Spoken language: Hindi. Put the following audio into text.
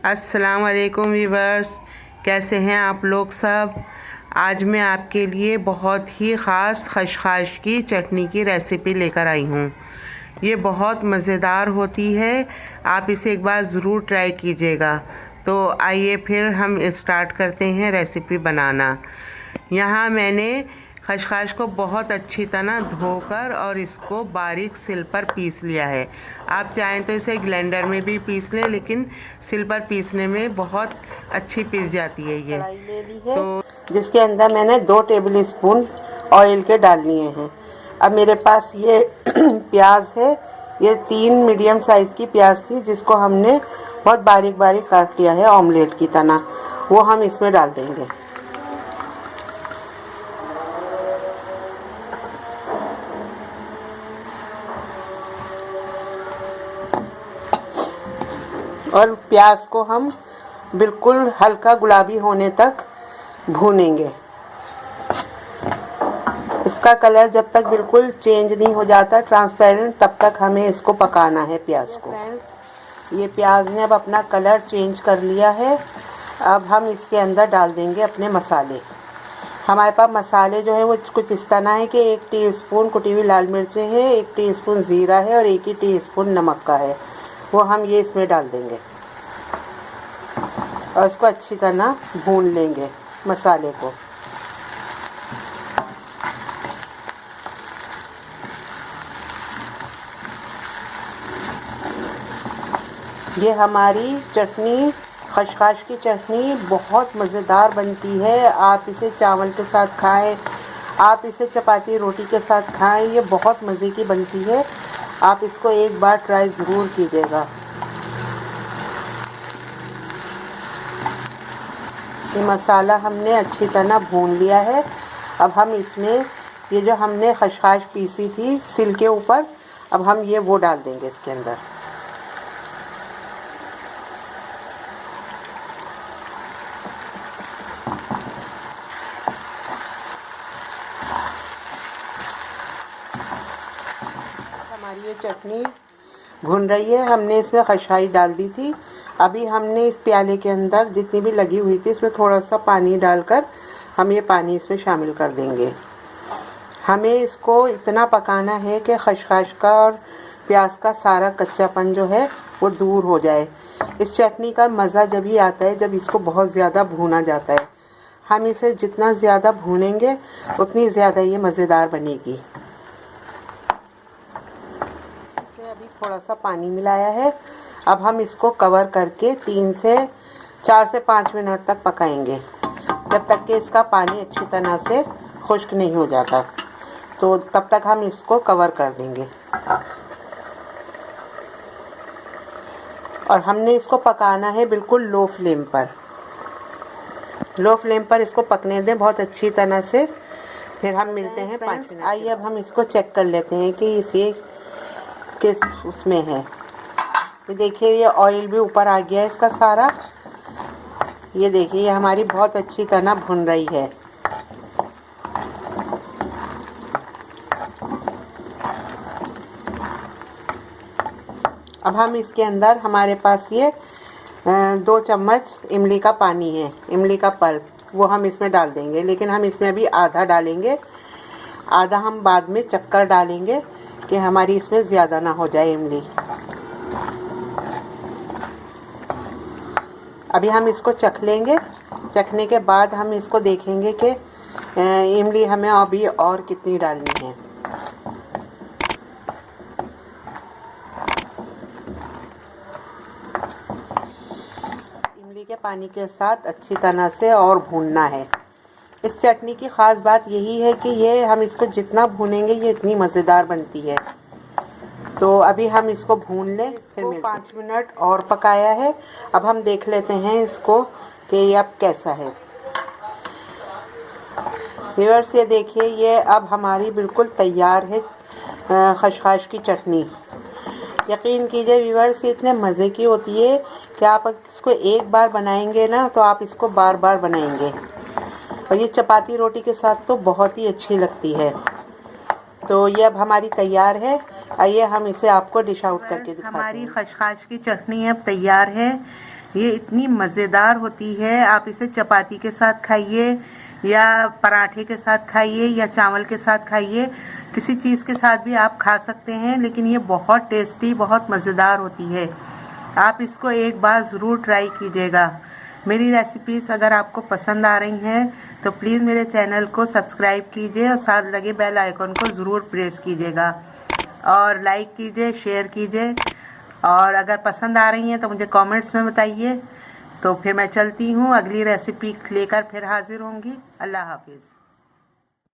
अस्सलाम वालेकुम व्यूवर्स, कैसे हैं आप लोग सब। आज मैं आपके लिए बहुत ही ख़ास खशखाश की चटनी की रेसिपी लेकर आई हूँ। ये बहुत मज़ेदार होती है, आप इसे एक बार ज़रूर ट्राई कीजिएगा। तो आइए फिर हम स्टार्ट करते हैं रेसिपी बनाना। यहाँ मैंने खशखाश को बहुत अच्छी तरह धोकर और इसको बारीक सिल पर पीस लिया है। आप चाहें तो इसे ग्राइंडर में भी पीस लें, लेकिन सिल पर पीसने में बहुत अच्छी पीस जाती है ये। कढ़ाई ले ली है, तो जिसके अंदर मैंने 2 टेबल स्पून ऑयल के डाल लिए हैं। अब मेरे पास ये प्याज है, ये 3 मीडियम साइज़ की प्याज थी जिसको हमने बहुत बारीक बारीक काट लिया है ऑमलेट की तरह। वो हम इसमें डाल देंगे। और प्याज को हम बिल्कुल हल्का गुलाबी होने तक भूनेंगे। इसका कलर जब तक बिल्कुल चेंज नहीं हो जाता ट्रांसपेरेंट, तब तक हमें इसको पकाना है प्याज को। ये प्याज ने अब अपना कलर चेंज कर लिया है। अब हम इसके अंदर डाल देंगे अपने मसाले। हमारे पास मसाले जो है वो कुछ इस तरह है कि 1 टीस्पून कुटी हुई लाल मिर्चें हैं, 1 टीस्पून ज़ीरा है और 1 ही टीस्पून नमक का है। वो हम ये इसमें डाल देंगे और इसको अच्छी तरह भून लेंगे मसाले को। ये हमारी चटनी, खशखाश की चटनी बहुत मज़ेदार बनती है। आप इसे चावल के साथ खाएं, आप इसे चपाती रोटी के साथ खाएं, ये बहुत मज़े की बनती है। आप इसको एक बार ट्राई ज़रूर कीजिएगा। ये मसाला हमने अच्छी तरह भून लिया है। अब हम इसमें ये जो हमने खशखाश पीसी थी सिल के ऊपर, अब हम ये वो डाल देंगे इसके अंदर। हमारी ये चटनी भुन रही है, हमने इसमें खशखाश डाल दी थी। अभी हमने इस प्याले के अंदर जितनी भी लगी हुई थी इसमें थोड़ा सा पानी डालकर हम ये पानी इसमें शामिल कर देंगे। हमें इसको इतना पकाना है कि खशखाश का और प्याज का सारा कच्चापन जो है वो दूर हो जाए। इस चटनी का मज़ा जब ही आता है जब इसको बहुत ज़्यादा भूना जाता है। हम इसे जितना ज़्यादा भूनेंगे उतनी ज़्यादा ये मज़ेदार बनेगी। अभी थोड़ा सा पानी मिलाया है। अब हम इसको कवर करके 4 से 5 मिनट तक पकाएंगे, जब तक कि इसका पानी अच्छी तरह से खुश्क नहीं हो जाता। तो तब तक हम इसको कवर कर देंगे और हमने इसको पकाना है बिल्कुल लो फ्लेम पर। लो फ्लेम पर इसको पकने दें बहुत अच्छी तरह से। फिर हम मिलते हैं 5 मिनट। आइए अब हम इसको चेक कर लेते हैं कि इसे किस उसमें है। ये देखिए, ये ऑयल भी ऊपर आ गया है इसका सारा। ये देखिए, ये हमारी बहुत अच्छी तरह भुन रही है। अब हम इसके अंदर, हमारे पास ये 2 चम्मच इमली का पानी है, इमली का पल्प, वो हम इसमें डाल देंगे। लेकिन हम इसमें अभी आधा डालेंगे, आधा हम बाद में चक्कर डालेंगे कि हमारी इसमें ज़्यादा ना हो जाए इमली। अभी हम इसको चख लेंगे। चखने के बाद हम इसको देखेंगे कि इमली हमें अभी और कितनी डालनी है। इमली के पानी के साथ अच्छी तरह से और भूनना है। इस चटनी की ख़ास बात यही है कि ये हम इसको जितना भूनेंगे ये इतनी मज़ेदार बनती है। तो अभी हम इसको भून लें, फिर 5 मिनट और पकाया है। अब हम देख लेते हैं इसको कि ये अब कैसा है। व्यूअर्स, ये देखिए, ये अब हमारी बिल्कुल तैयार है खशखाश की चटनी। यकीन कीजिए व्यूअर्स, ये इतने मज़े की होती है कि आप इसको एक बार बनाएंगे ना तो आप इसको बार बार बनाएंगे। और ये चपाती रोटी के साथ तो बहुत ही अच्छी लगती है। तो ये अब हमारी तैयार है। आइए हम इसे आपको डिश आउट करके दिखाते हैं। हमारी खशखाश की चटनी अब तैयार है। ये इतनी मज़ेदार होती है। आप इसे चपाती के साथ खाइए या पराठे के साथ खाइए या चावल के साथ खाइए, किसी चीज़ के साथ भी आप खा सकते हैं, लेकिन ये बहुत टेस्टी, बहुत मज़ेदार होती है। आप इसको एक बार ज़रूर ट्राई कीजिएगा। मेरी रेसिपीज़ अगर आपको पसंद आ रही हैं तो प्लीज़ मेरे चैनल को सब्सक्राइब कीजिए और साथ लगे बेल आइकन को ज़रूर प्रेस कीजिएगा और लाइक कीजिए, शेयर कीजिए। और अगर पसंद आ रही हैं तो मुझे कमेंट्स में बताइए। तो फिर मैं चलती हूँ, अगली रेसिपी लेकर फिर हाज़िर होंगी। अल्लाह हाफिज़।